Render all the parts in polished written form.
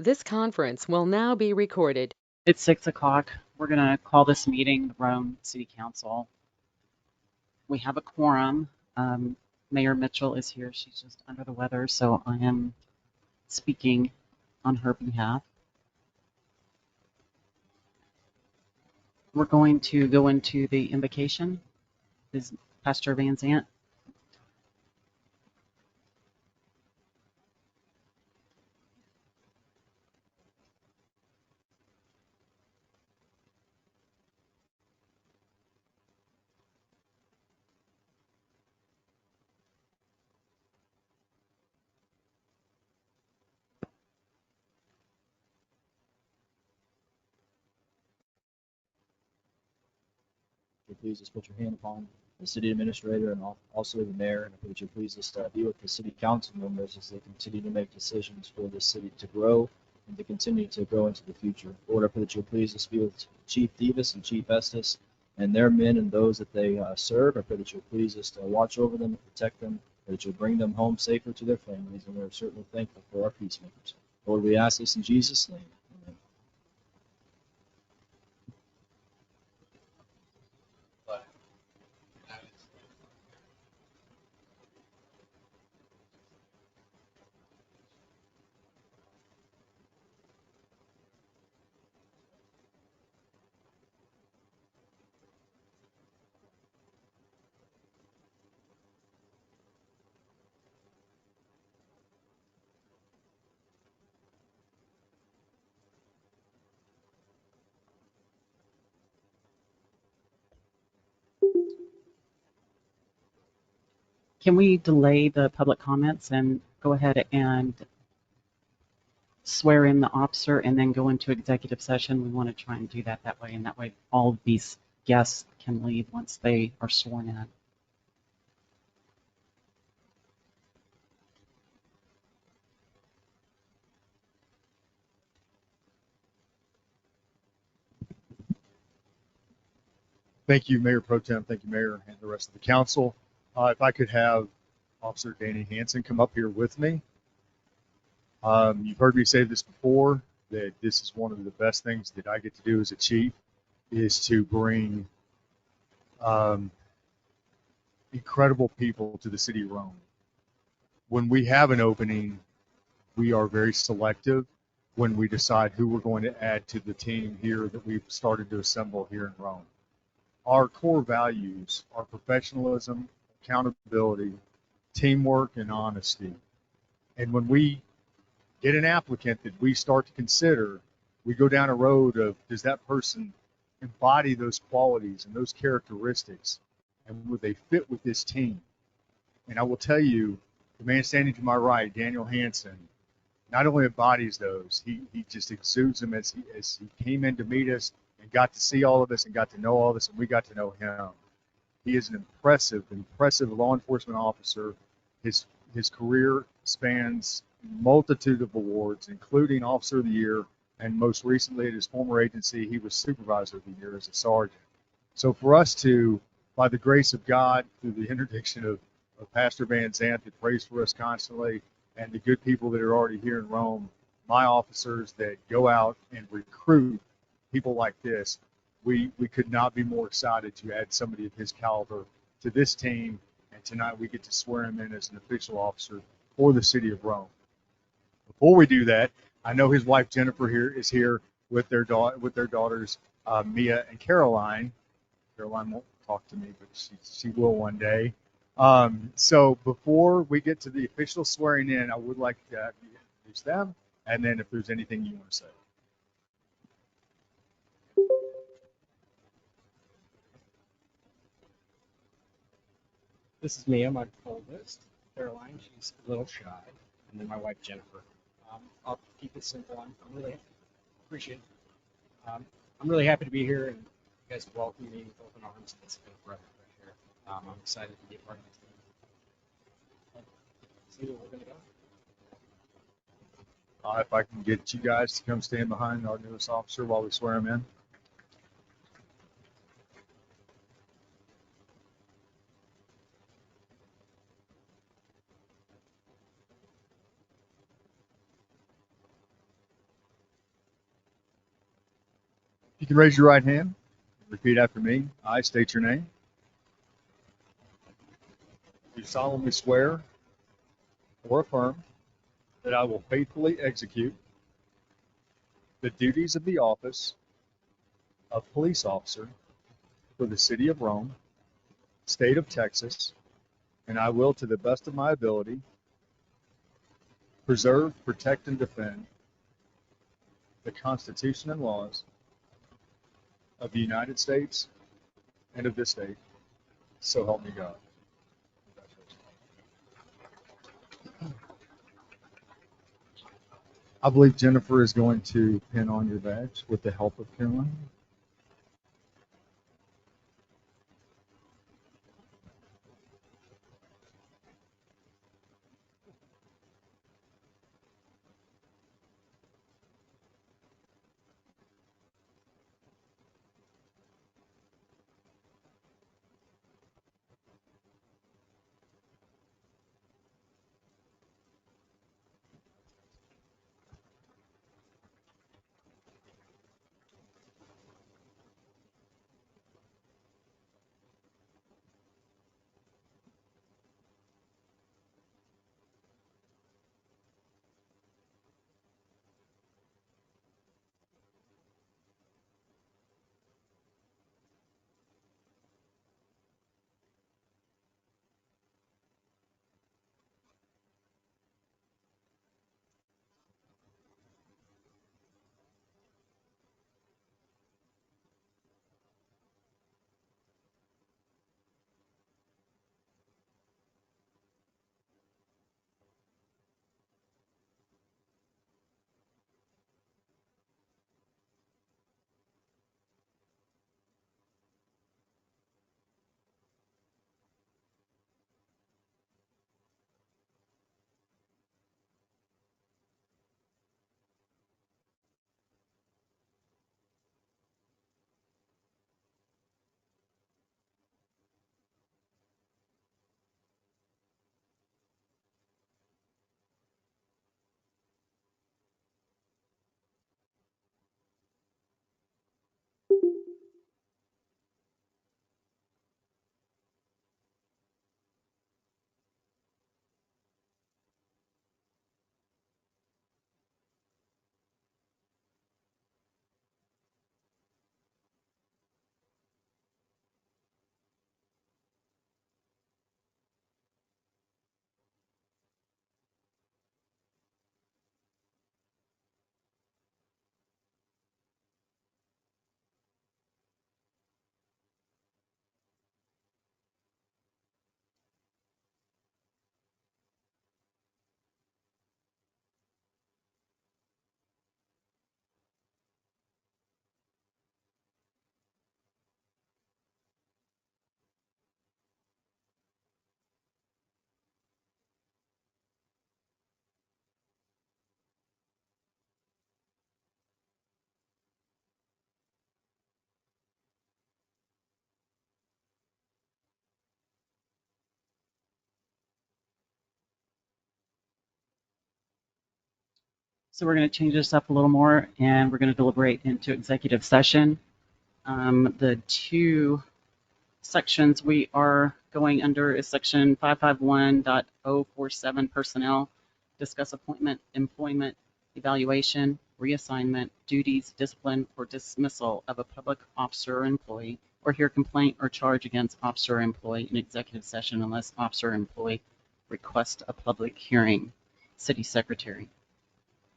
This conference will now be recorded. It's 6 o'clock. We're going to call this meeting the Rome City Council. We have a quorum. Mayor Mitchell is here. She's just under the weather, so I am speaking on her behalf. We're going to go into the invocation. Is Pastor Van Zant? Please just put your hand upon the city administrator and also the mayor, and would you please just be with the city council members as they continue to make decisions for the city to grow and to continue to grow into the future. Lord, I pray that you'll please just be with Chief Davis and Chief Estes and their men and those that they serve. I pray that you'll please just watch over them and protect them, that you'll bring them home safer to their families, and we're certainly thankful for our peacemakers. Lord, we ask this in Jesus' name. Amen. Can we delay the public comments and go ahead and swear in the officer and then go into executive session? We want to try and do that way, and that way all of these guests can leave once they are sworn in. Thank you, Mayor Pro Tem. Thank you, Mayor, and the rest of the council. If I could have Officer Danny Hansen come up here with me. You've heard me say this before, that this is one of the best things that I get to do as a chief, is to bring incredible people to the city of Rome. When we have an opening, we are very selective when we decide who we're going to add to the team here that we've started to assemble here in Rome. Our core values are professionalism, accountability, teamwork, and honesty. And when we get an applicant that we start to consider, we go down a road of, does that person embody those qualities and those characteristics, and would they fit with this team? And I will tell you, the man standing to my right, Daniel Hansen, not only embodies those, he just exudes them as he came in to meet us and got to see all of us and got to know all of us, and we got to know him. He is an impressive law enforcement officer. His career spans a multitude of awards, including Officer of the Year, and most recently at his former agency, he was Supervisor of the Year as a sergeant. So for us to, by the grace of God, through the interdiction of Pastor Van Zant that prays for us constantly, and the good people that are already here in Rome, my officers that go out and recruit people like this, we could not be more excited to add somebody of his caliber to this team, and tonight we get to swear him in as an official officer for the city of Rome. Before we do that, I know his wife Jennifer is here with their daughters Mia and Caroline. Caroline won't talk to me, but she will one day. So before we get to the official swearing in, I would like to introduce them, and then if there's anything you want to say. This is Mia, my oldest. Caroline, she's a little shy, and then my wife Jennifer. I'll keep it simple. I'm really appreciate it. I'm really happy to be here, and you guys welcome me with open arms. It's been a breath of fresh air. I'm excited to be a part of this team. See where we're gonna go. If I can get you guys to come stand behind our newest officer while we swear him in. You can raise your right hand. Repeat after me. I state your name. Do solemnly swear or affirm that I will faithfully execute the duties of the office of police officer for the city of Rome, state of Texas, and I will, to the best of my ability, preserve, protect, and defend the Constitution and laws of the United States and of this state. So help me God. I believe Jennifer is going to pin on your badge with the help of Caroline. So we're going to change this up a little more, and we're going to deliberate into executive session. The two sections we are going under is section 551.047 personnel, discuss appointment, employment, evaluation, reassignment, duties, discipline, or dismissal of a public officer or employee, or hear complaint or charge against officer or employee in executive session unless officer or employee request a public hearing. City Secretary.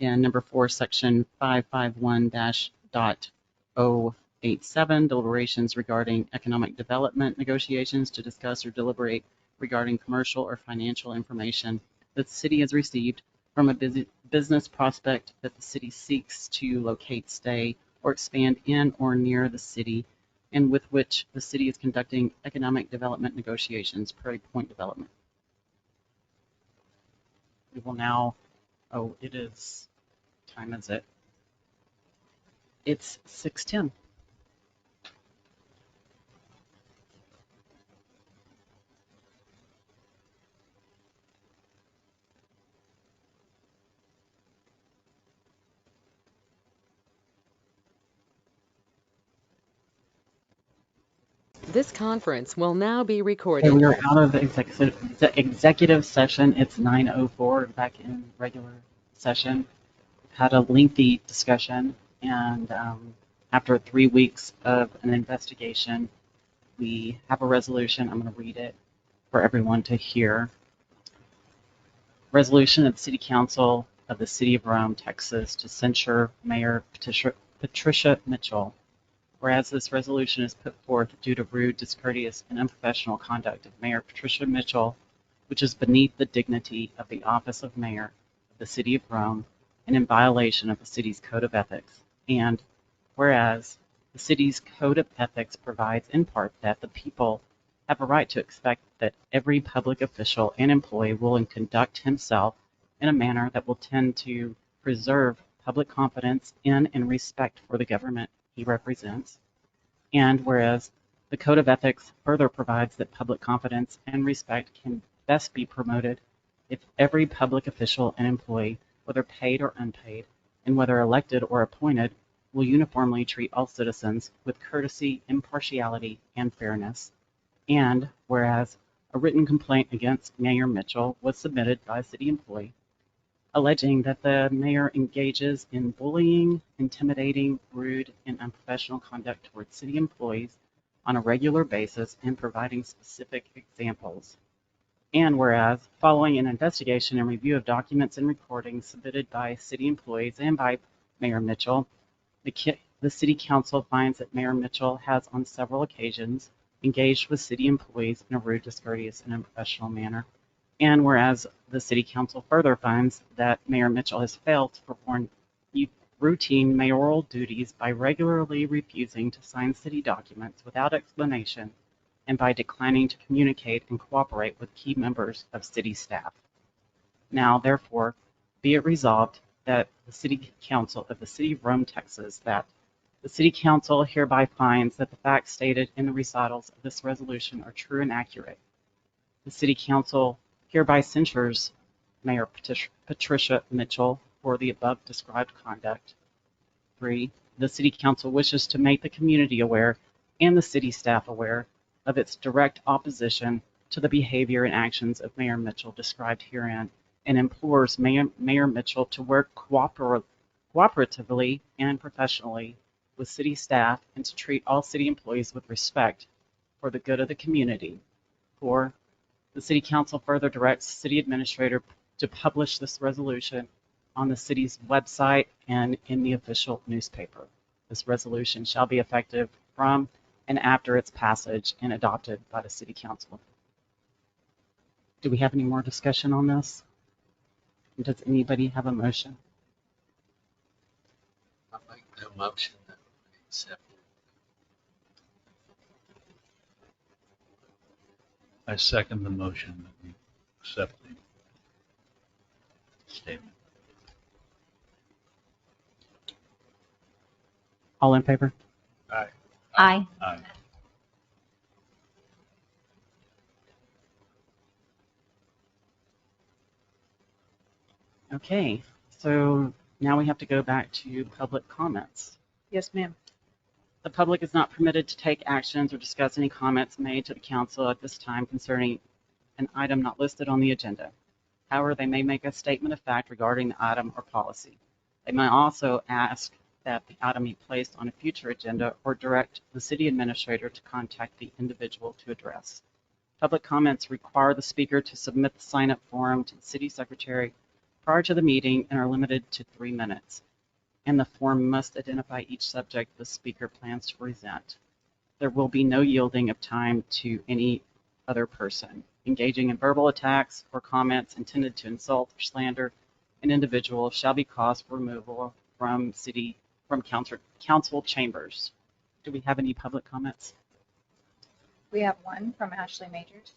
And number 4, section 551-.087, deliberations regarding economic development negotiations to discuss or deliberate regarding commercial or financial information that the city has received from a business prospect that the city seeks to locate, stay, or expand in or near the city, and with which the city is conducting economic development negotiations, Prairie Point Development. We will now, it is, time is it? It's 6:10. This conference will now be Okay, recorded. we are out of executive session. It's 9:04, back in regular session. We've had a lengthy discussion, and after 3 weeks of an investigation, we have a resolution. I'm going to read it for everyone to hear. Resolution of the City Council of the City of Rome, Texas, to censure Mayor Patricia Mitchell. Whereas this resolution is put forth due to rude, discourteous, and unprofessional conduct of Mayor Patricia Mitchell, which is beneath the dignity of the office of Mayor of the City of Rome and in violation of the city's Code of Ethics. And whereas the city's Code of Ethics provides in part that the people have a right to expect that every public official and employee will conduct himself in a manner that will tend to preserve public confidence in and respect for the government he represents. And whereas the Code of Ethics further provides that public confidence and respect can best be promoted if every public official and employee, whether paid or unpaid, and whether elected or appointed, will uniformly treat all citizens with courtesy, impartiality, and fairness. And whereas a written complaint against Mayor Mitchell was submitted by a city employee, alleging that the mayor engages in bullying, intimidating, rude, and unprofessional conduct towards city employees on a regular basis and providing specific examples. And whereas, following an investigation and review of documents and recordings submitted by city employees and by Mayor Mitchell, the City Council finds that Mayor Mitchell has on several occasions engaged with city employees in a rude, discourteous, and unprofessional manner. And whereas the City Council further finds that Mayor Mitchell has failed to perform routine mayoral duties by regularly refusing to sign city documents without explanation and by declining to communicate and cooperate with key members of city staff. Now, therefore, be it resolved that the City Council of the City of Rome, Texas, that the City Council hereby finds that the facts stated in the recitals of this resolution are true and accurate. The City Council hereby censures Mayor Patricia Mitchell for the above described conduct. 3, the City Council wishes to make the community aware and the city staff aware of its direct opposition to the behavior and actions of Mayor Mitchell described herein and implores Mayor Mitchell to work cooperatively and professionally with city staff and to treat all city employees with respect for the good of the community. 4, the City Council further directs the City Administrator to publish this resolution on the city's website and in the official newspaper. This resolution shall be effective from and after its passage and adopted by the City Council. Do we have any more discussion on this? Does anybody have a motion? I make the motion that we accept it. I second the motion that we accept the statement. All in favor? Aye. Aye. Aye. Okay, so now we have to go back to public comments. Yes, ma'am. The public is not permitted to take actions or discuss any comments made to the council at this time concerning an item not listed on the agenda. However, they may make a statement of fact regarding the item or policy. They may also ask that the item be placed on a future agenda or direct the city administrator to contact the individual to address. Public comments require the speaker to submit the sign-up form to the city secretary prior to the meeting and are limited to 3 minutes. And the form must identify each subject the speaker plans to present. There will be no yielding of time to any other person. Engaging in verbal attacks or comments intended to insult or slander an individual shall be cause for removal from council chambers. Do we have any public comments? We have one from Ashley Majors.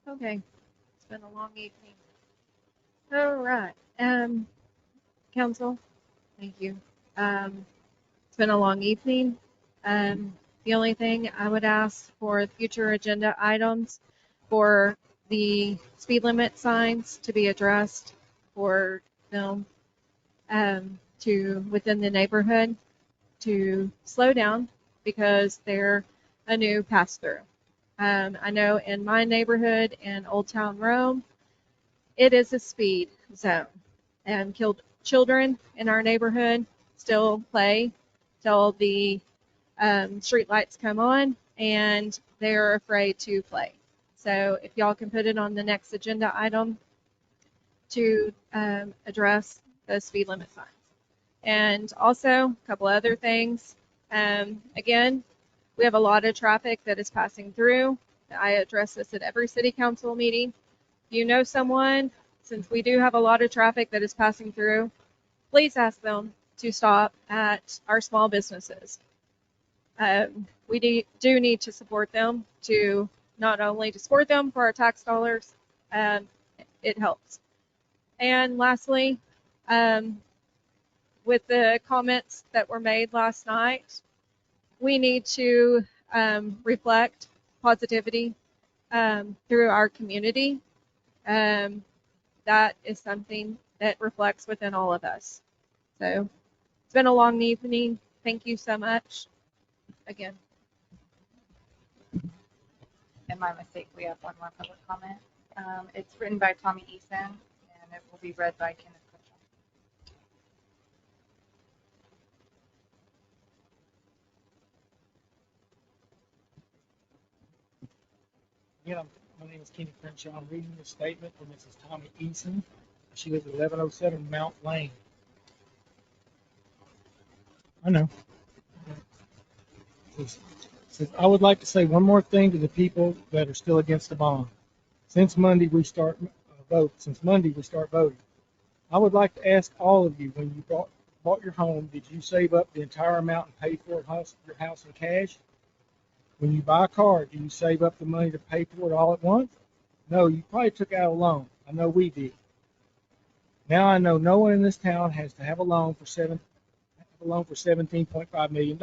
Okay, it's been a long evening. All right. Council, thank you. It's been a long evening. The only thing I would ask for future agenda items for the speed limit signs to be addressed for them to within the neighborhood to slow down because they're a new pass through. I know in my neighborhood in Old Town Rome, it is a speed zone, and children in our neighborhood still play till the street lights come on, and they're afraid to play. So if y'all can put it on the next agenda item to address the speed limit signs. And also a couple other things. Again, we have a lot of traffic that is passing through. I address this at every city council meeting. If you know someone, since we do have a lot of traffic that is passing through, please ask them to stop at our small businesses. We do need to support them to not only to support them for our tax dollars, it helps. And lastly, with the comments that were made last night, we need to reflect positivity through our community. That is something that reflects within all of us. So it's been a long evening. Thank you so much. Again. In my mistake, we have one more public comment. It's written by Tommy Eason, and it will be read by Kenneth Kutchell. Again, my name is Kenny Crenshaw. I'm reading the statement from Mrs. Tommy Eason. She lives at 1107 Mount Lane. I know. Says, I would like to say one more thing to the people that are still against the bond. Since Monday we start voting. I would like to ask all of you, when you bought your home, did you save up the entire amount and pay for your house in cash? When you buy a car, do you save up the money to pay for it all at once? No, you probably took out a loan. I know we did. Now I know no one in this town has to have a loan for $17.5 million.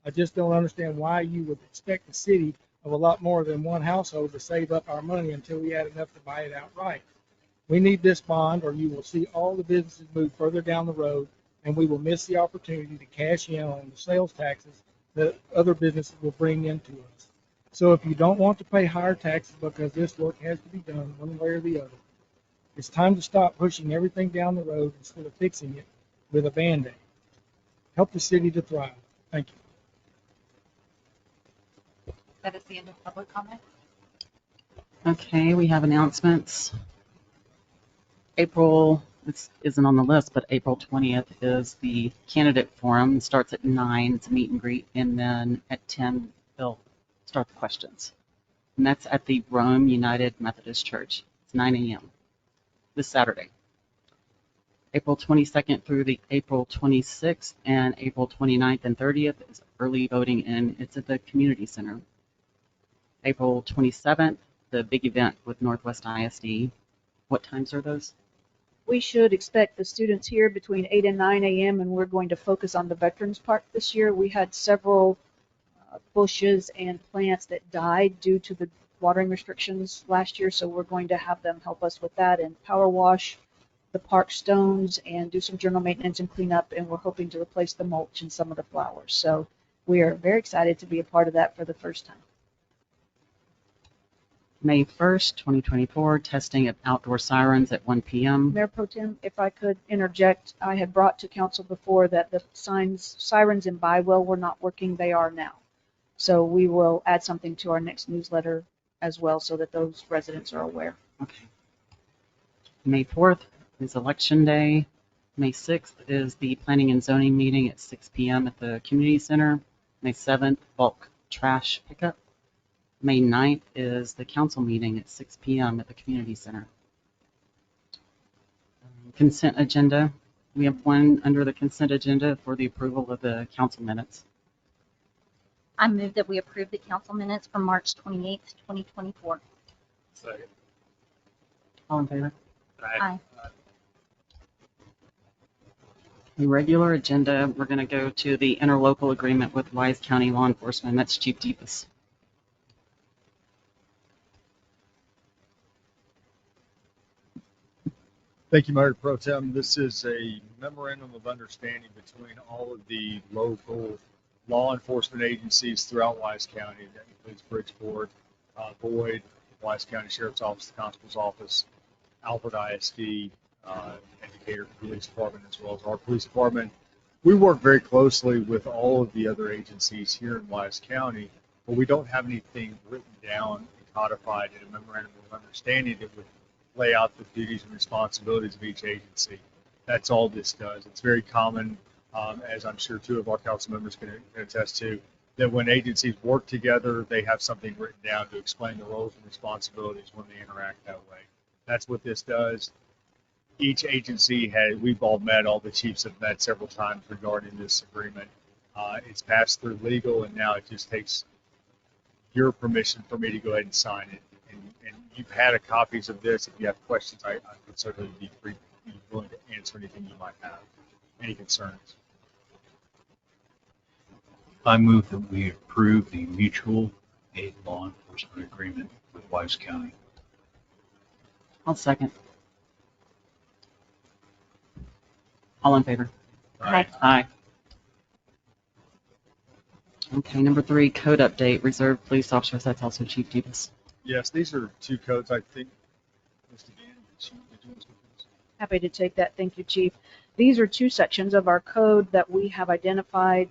I just don't understand why you would expect the city of a lot more than one household to save up our money until we had enough to buy it outright. We need this bond, or you will see all the businesses move further down the road, and we will miss the opportunity to cash in on the sales taxes that other businesses will bring into us. So if you don't want to pay higher taxes because this work has to be done one way or the other, it's time to stop pushing everything down the road instead of fixing it with a Band-Aid. Help the city to thrive. Thank you. That is the end of public comment. Okay, we have announcements. April, this isn't on the list, but April 20th is the candidate forum. It starts at 9, it's a meet and greet, and then at 10, they'll start the questions. And that's at the Rhome United Methodist Church. It's 9 a.m. this Saturday. April 22nd through the April 26th and April 29th and 30th is early voting, and it's at the community center. April 27th, the big event with Northwest ISD. What times are those? We should expect the students here between 8 and 9 a.m. and we're going to focus on the Veterans Park this year. We had several bushes and plants that died due to the watering restrictions last year, so we're going to have them help us with that and power wash the park stones and do some general maintenance and cleanup, and we're hoping to replace the mulch and some of the flowers. So we are very excited to be a part of that for the first time. May 1st, 2024, testing of outdoor sirens at 1 p.m. Mayor Pro Tem, if I could interject, I had brought to council before that the sirens in Bywell were not working. They are now. So we will add something to our next newsletter as well so that those residents are aware. Okay. May 4th is Election Day. May 6th is the Planning and Zoning meeting at 6 p.m. at the Community Center. May 7th, bulk trash pickup. May 9th is the council meeting at 6 p.m. at the Community Center. Consent agenda. We have one under the consent agenda for the approval of the council minutes. I move that we approve the council minutes from March 28th, 2024. Second. All in favor? Aye. The regular agenda, we're going to go to the interlocal agreement with Wise County Law Enforcement. That's Chief Deepus. Thank you, Mayor Pro Tem. This is a memorandum of understanding between all of the local law enforcement agencies throughout Wise County. That includes Bridgeport, Boyd, Wise County Sheriff's Office, the Constable's Office, Alfred ISD, Indicator Police Department, as well as our police department. We work very closely with all of the other agencies here in Wise County, but we don't have anything written down and codified in a memorandum of understanding that would lay out the duties and responsibilities of each agency. That's all this does. It's very common, as I'm sure two of our council members can attest to, that when agencies work together, they have something written down to explain the roles and responsibilities when they interact that way. That's what this does. Each agency we've all met, all the chiefs have met several times regarding this agreement. It's passed through legal, and now it just takes your permission for me to go ahead and sign it. And you've had copies of this. If you have questions, I would certainly be willing to answer anything you might have, any concerns. I move that we approve the mutual aid law enforcement agreement with Wise County. I'll second. All in favor? Aye. Aye. Okay, number 3, code update, reserve police officers. That's also Chief Deepus. Yes, these are two codes, I think. Mr. Dan, did you want to speak to this? Happy to take that. Thank you, Chief. These are two sections of our code that we have identified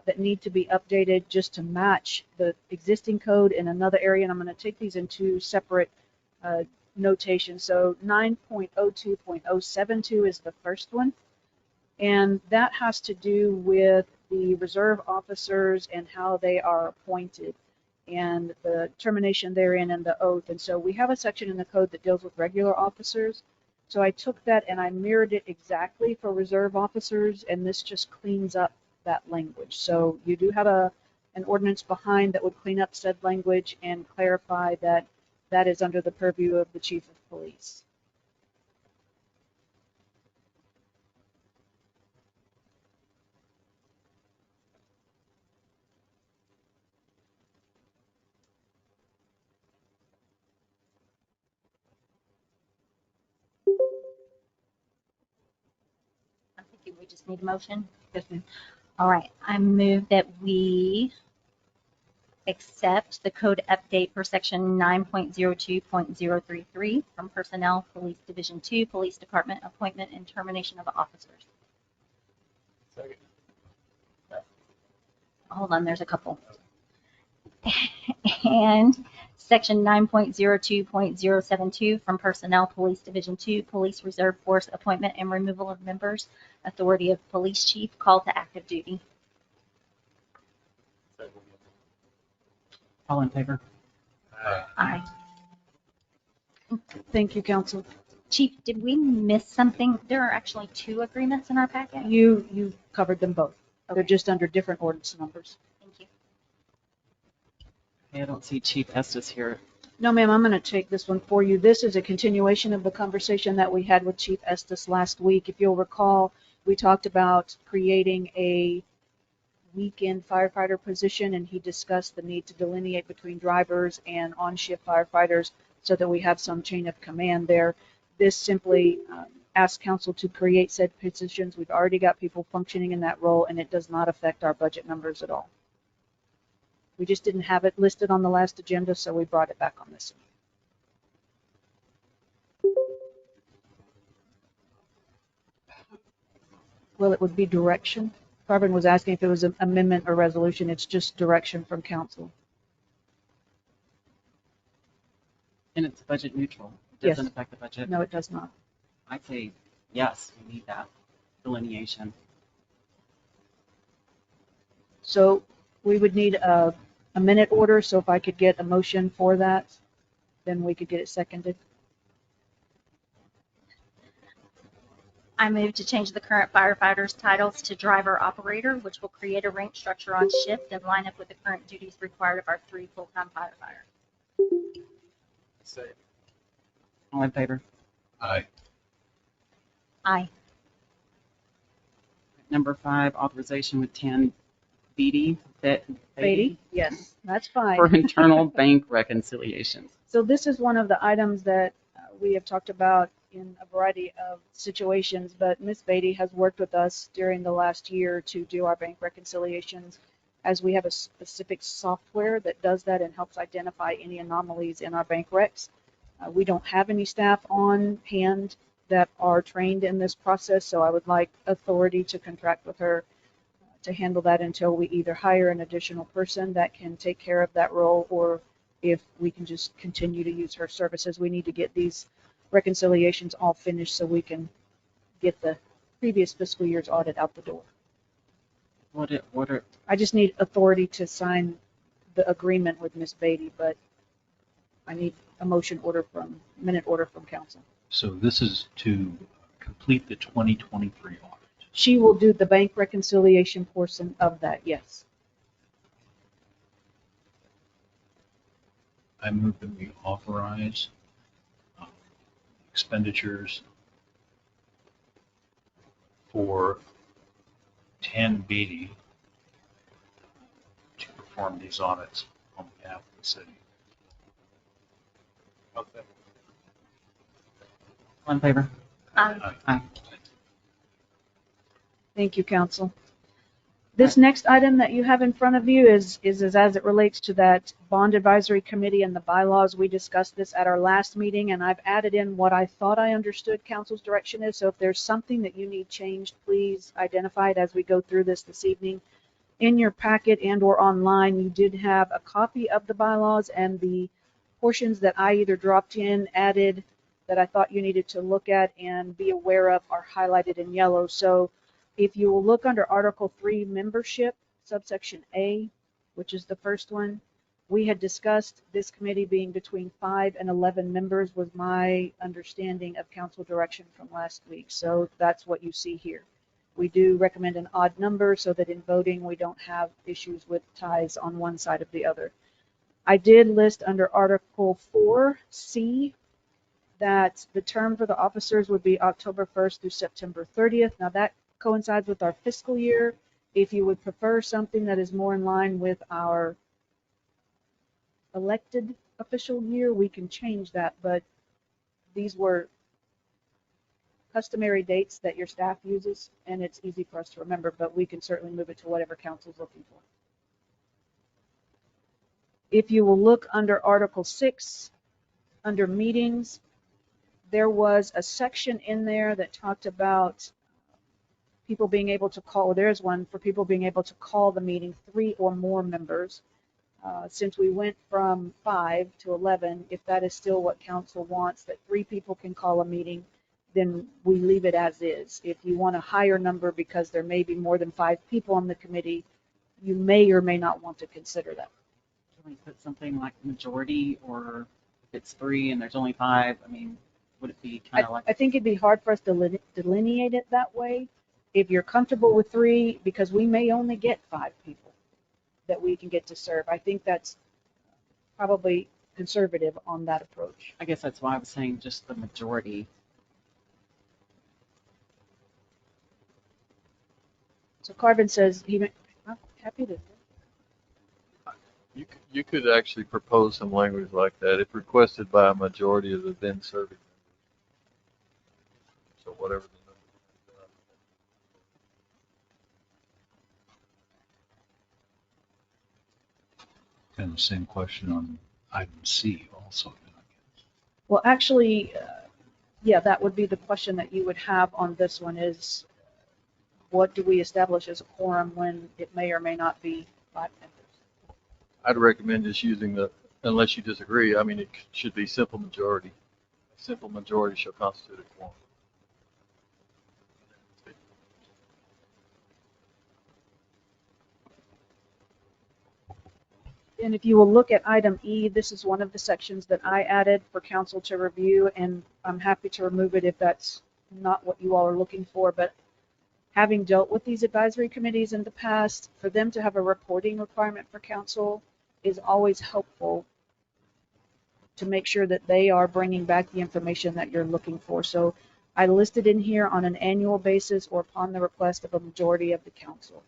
that need to be updated just to match the existing code in another area. And I'm going to take these in two separate notations. So 9.02.072 is the first one. And that has to do with the reserve officers and how they are appointed and the termination therein and the oath. And so we have a section in the code that deals with regular officers. So I took that and I mirrored it exactly for reserve officers, and this just cleans up that language. So you do have an ordinance behind that would clean up said language and clarify that that is under the purview of the chief of police. I'm thinking we just need a motion. Yes, ma'am. All right, I move that we accept the code update for section 9.02.033 from Personnel, Police Division 2, Police Department, appointment and termination of officers. Second. Hold on, there's a couple. And section 9.02.072 from Personnel, Police Division 2, Police Reserve Force, appointment and removal of members, authority of police chief, call to active duty. All in favor? Aye. Thank you, counsel. Chief, did we miss something? There are actually 2 agreements in our packet. You covered them both. They're Okay. just under different ordinance numbers. Thank you. Okay, I don't see Chief Estes here. No, ma'am, I'm going to take this one for you. This is a continuation of the conversation that we had with Chief Estes last week. If you'll recall, we talked about creating a weekend firefighter position, and he discussed the need to delineate between drivers and on-shift firefighters so that we have some chain of command there. This simply asks council to create said positions. We've already got people functioning in that role, and it does not affect our budget numbers at all. We just didn't have it listed on the last agenda, so we brought it back on this one. Well, it would be direction. Carvin was asking if it was an amendment or resolution. It's just direction from council. And it's budget neutral. It Yes. doesn't affect the budget. No, it does not. I'd say yes, we need that delineation. So we would need a minute order. So if I could get a motion for that, then we could get it seconded. I move to change the current firefighters' titles to driver operator, which will create a rank structure on shift and line up with the current duties required of our 3 full-time firefighters. Second. All in favor? Aye. Aye. Number 5, authorization with 10 Beatty? Yes, that's fine. for internal bank reconciliations. So this is one of the items that we have talked about in a variety of situations, but Ms. Beatty has worked with us during the last year to do our bank reconciliations, as we have a specific software that does that and helps identify any anomalies in our bank recs. We don't have any staff on hand that are trained in this process, so I would like authority to contract with her to handle that until we either hire an additional person that can take care of that role, or if we can just continue to use her services. We need to get these reconciliations all finished so we can get the previous fiscal year's audit out the door. I just need authority to sign the agreement with Ms. Beatty, but I need a minute order from council. So this is to complete the 2023 audit. She will do the bank reconciliation portion of that, yes. I move that we authorize expenditures for 10 Beatty to perform these audits on behalf of the city. All in favor? Aye. Aye. Thank you, council. This next item that you have in front of you is as it relates to that bond advisory committee and the bylaws. We discussed this at our last meeting, and I've added in what I thought I understood council's direction is. So if there's something that you need changed, please identify it as we go through this evening. In your packet and or online, you did have a copy of the bylaws, and the portions that I either dropped in, added, that I thought you needed to look at and be aware of are highlighted in yellow. So if you will look under Article 3 membership, subsection A, which is the first one, we had discussed this committee being between 5 and 11 members was my understanding of council direction from last week. So that's what you see here. We do recommend an odd number so that in voting we don't have issues with ties on one side of the other. I did list under Article 4C that the term for the officers would be October 1st through September 30th. Now that coincides with our fiscal year. If you would prefer something that is more in line with our elected official year, we can change that, but these were customary dates that your staff uses, and it's easy for us to remember, but we can certainly move it to whatever council's looking for. If you will look under Article 6, under meetings, there was a section in there that talked about people being able to call, there's one for people being able to call the meeting, 3 or more members. Since we went from 5 to 11, if that is still what council wants, that 3 people can call a meeting, then we leave it as is. If you want a higher number because there may be more than 5 people on the committee, you may or may not want to consider that. Can we put something like majority, or if it's 3 and there's only 5, I mean, would it be kind of like? I think it'd be hard for us to delineate it that way. If you're comfortable with 3, because we may only get 5 people that we can get to serve. I think that's probably conservative on that approach. I guess that's why I was saying just the majority. So Carvin says I'm happy to. You could actually propose some language like that if requested by a majority of the then serving members. So whatever the number. Kind of the same question on item C also. Well, actually, yeah, that would be the question that you would have on this one is, what do we establish as a quorum when it may or may not be 5 members? I'd recommend just using unless you disagree, I mean, it should be simple majority. A simple majority shall constitute a quorum. And if you will look at item E, this is one of the sections that I added for council to review, and I'm happy to remove it if that's not what you all are looking for. But having dealt with these advisory committees in the past, for them to have a reporting requirement for council is always helpful to make sure that they are bringing back the information that you're looking for. So I listed in here on an annual basis or upon the request of a majority of the council.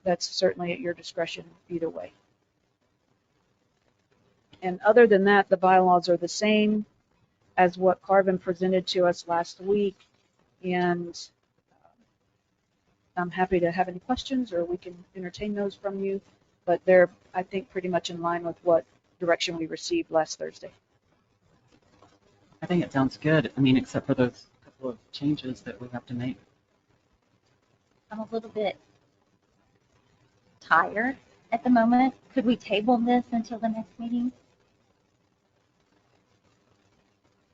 That's certainly at your discretion either way. And other than that, the bylaws are the same as what Carvin presented to us last week. And I'm happy to have any questions or we can entertain those from you. But they're, I think, pretty much in line with what direction we received last Thursday. I think it sounds good. I mean, except for those couple of changes that we have to make. I'm a little bit tired at the moment. Could we table this until the next meeting?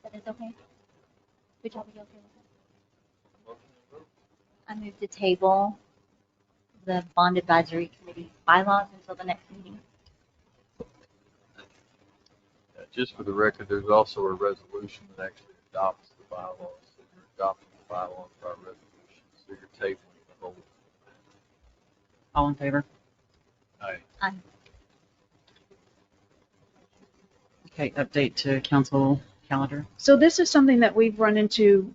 That is okay? Would y'all be okay with that? I move to table the bond advisory committee bylaws until the next meeting. Just for the record, there's also a resolution that actually adopts the bylaws. So you're adopting the bylaws by resolution. So you're tabling the whole. All in favor? Aye. Aye. Okay, update to council calendar. So this is something that we've run into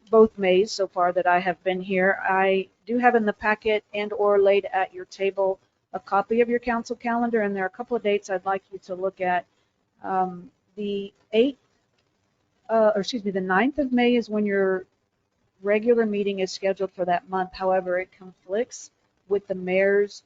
both Mays so far that I have been here. I do have in the packet and or laid at your table a copy of your council calendar, and there are a couple of dates I'd like you to look at. The 9th of May is when your regular meeting is scheduled for that month. However, it conflicts with the mayor's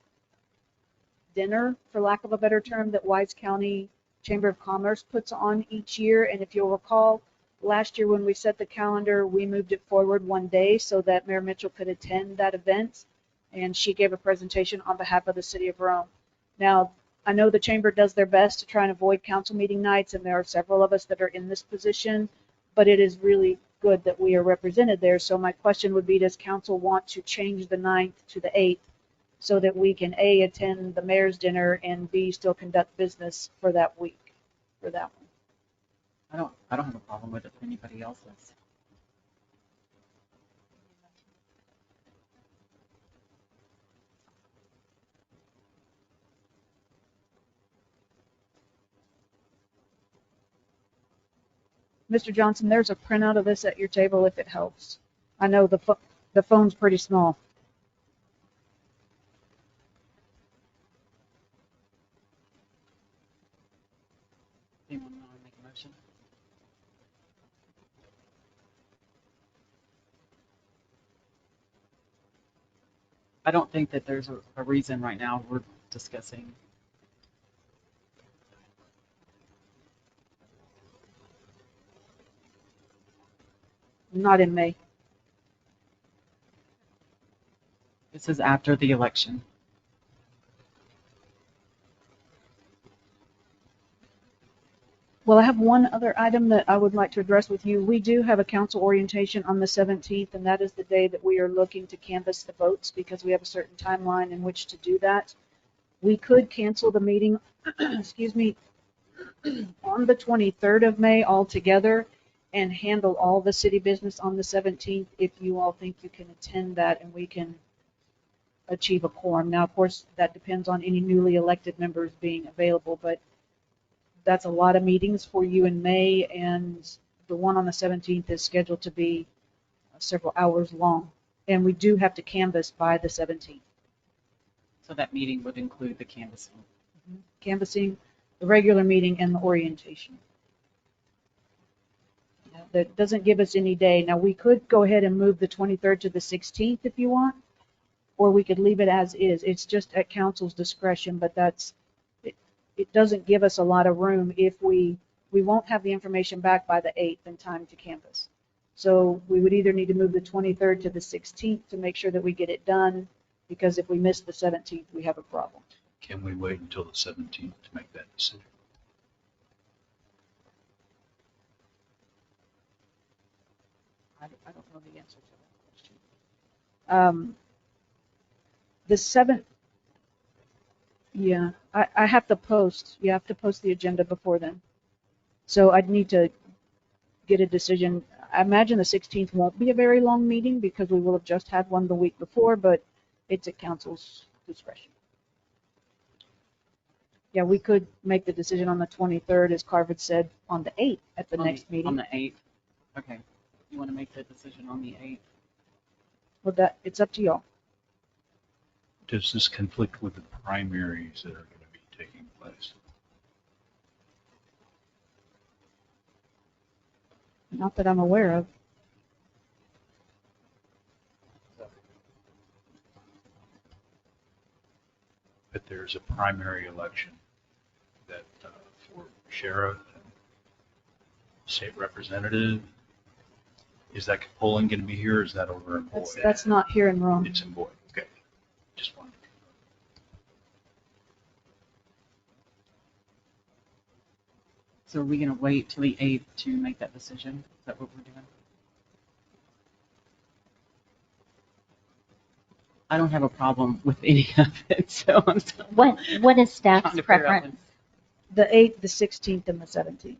dinner, for lack of a better term, that Wise County Chamber of Commerce puts on each year. And if you'll recall, last year when we set the calendar, we moved it forward one day so that Mayor Mitchell could attend that event. And she gave a presentation on behalf of the city of Rome. Now, I know the chamber does their best to try and avoid council meeting nights, and there are several of us that are in this position, but it is really good that we are represented there. So my question would be, does council want to change the 9th to the 8th so that we can A, attend the mayor's dinner, and B, still conduct business for that week, for that one? I don't have a problem with it if anybody else does. Mr. Johnson, there's a printout of this at your table if it helps. I know the phone's pretty small. Anyone want to make a motion? I don't think that there's a reason right now we're discussing. Not in May. This is after the election. Well, I have one other item that I would like to address with you. We do have a council orientation on the 17th, and that is the day that we are looking to canvass the votes because we have a certain timeline in which to do that. We could cancel the meeting, excuse me, on the 23rd of May altogether and handle all the city business on the 17th if you all think you can attend that and we can achieve a quorum. Now, of course, that depends on any newly elected members being available, but that's a lot of meetings for you in May, and the one on the 17th is scheduled to be several hours long, and we do have to canvass by the 17th. So that meeting would include the canvassing. Canvassing, the regular meeting, and the orientation. That doesn't give us any day. Now, we could go ahead and move the 23rd to the 16th if you want, or we could leave it as is. It's just at council's discretion, but it doesn't give us a lot of room if we won't have the information back by the 8th in time to canvass. So we would either need to move the 23rd to the 16th to make sure that we get it done, because if we miss the 17th, we have a problem. Can we wait until the 17th to make that decision? I don't know the answer to that question. The 7th, yeah, I have to post. You have to post the agenda before then. So I'd need to get a decision. I imagine the 16th won't be a very long meeting because we will have just had one the week before, but it's at council's discretion. Yeah, we could make the decision on the 23rd, as Carvin said, on the 8th at the next meeting. On the 8th, okay. You want to make the decision on the 8th? Well, that, it's up to y'all. Does this conflict with the primaries that are going to be taking place? Not that I'm aware of. But there's a primary election that for sheriff and state representative. Is that polling going to be here? Or is that over in Boyd? That's not here in Rome. It's in Boyd. Okay. Just wanted to. So are we going to wait till the 8th to make that decision? Is that what we're doing? I don't have a problem with any of it, so I'm still What is trying staff's to figure out preference? The 8th, the 16th, and the 17th.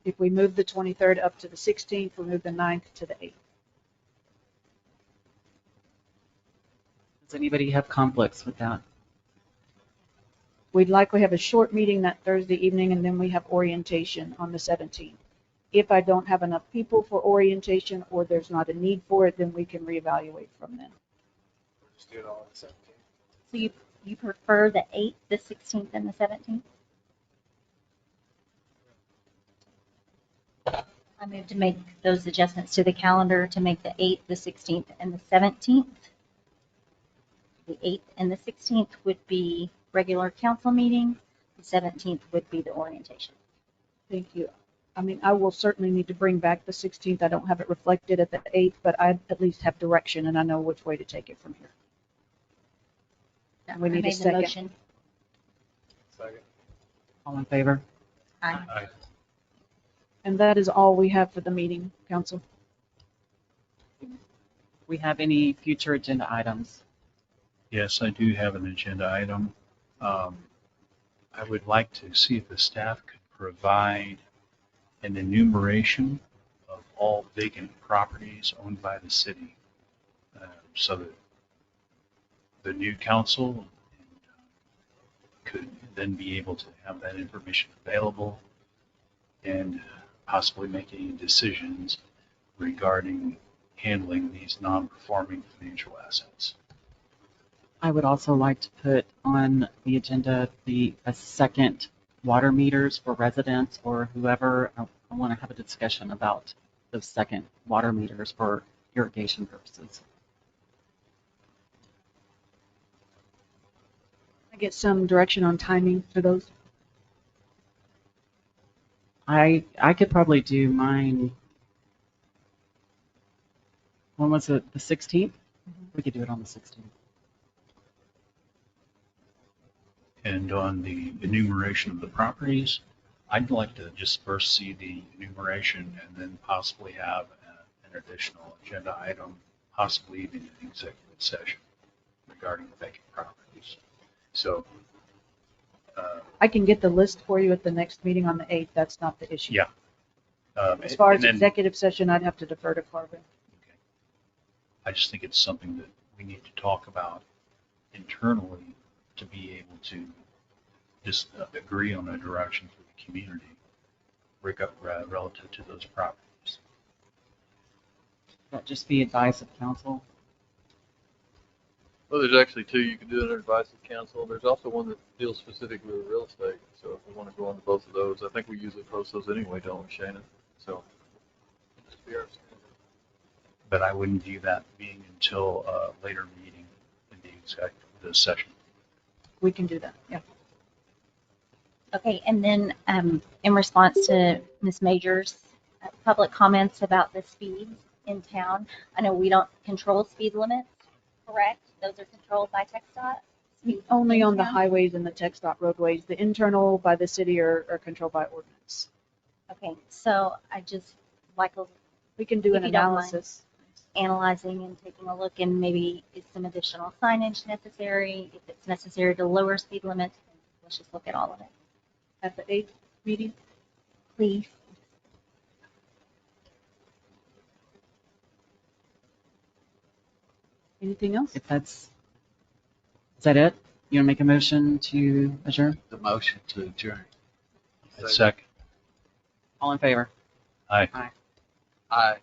If we move the 23rd up to the 16th, we move the 9th to the 8th. Does anybody have conflicts with that? We'd likely have a short meeting that Thursday evening, and then we have orientation on the 17th. If I don't have enough people for orientation or there's not a need for it, then we can reevaluate from then. Just do it all on the 17th. So you prefer the 8th, the 16th, and the 17th? I move to make those adjustments to the calendar to make the 8th, the 16th, and the 17th. The 8th and the 16th would be regular council meetings. The 17th would be the orientation. Thank you. I mean, I will certainly need to bring back the 16th. I don't have it reflected at the 8th, but I at least have direction and I know which way to take it from here. We need a I made the second. motion. Second. All in favor? Aye. And that is all we have for the meeting, council. We have any future agenda items? Yes, I do have an agenda item. I would like to see if the staff could provide an enumeration of all vacant properties owned by the city, so that the new council could then be able to have that information available and possibly make any decisions regarding handling these non-performing financial assets. I would also like to put on the agenda a second water meters for residents or whoever. I want to have a discussion about those second water meters for irrigation purposes. I get some direction on timing for those. I could probably do mine. When was it? The 16th? We could do it on the 16th. And on the enumeration of the properties, I'd like to just first see the enumeration and then possibly have an additional agenda item, possibly even an executive session regarding vacant properties. So, I can get the list for you at the next meeting on the 8th. That's not the issue. yeah. As far and as then- executive session, I'd have to defer to Carvin. Okay. I just think it's something that we need to talk about internally to be able to just agree on a direction for the community relative to those properties. That just be advice of council. Well, there's actually two. You can do it under advice of council. There's also one that deals specifically with real estate. So if we want to go on to both of those, I think we usually post those anyway, don't we, Shannon? So just be our standard. But I wouldn't view that being until a later meeting in the session. We can do that, yeah. Okay, and then in response to Ms. Major's public comments about the speeds in town, I know we don't control speed limits, correct? Those are controlled by TxDOT? Speeds Only in on the town? highways and the TxDOT roadways. The internal by the city are controlled by ordinance. Okay, so I just like We can do If an you don't mind. analysis. analyzing and taking a look, and maybe is some additional signage necessary? If it's necessary to lower speed limits, then let's just look at all of it, At the 8th meeting, please. anything else? If is that it? You want to make a motion to adjourn? The motion to adjourn. Second. All in favor? Aye. Aye.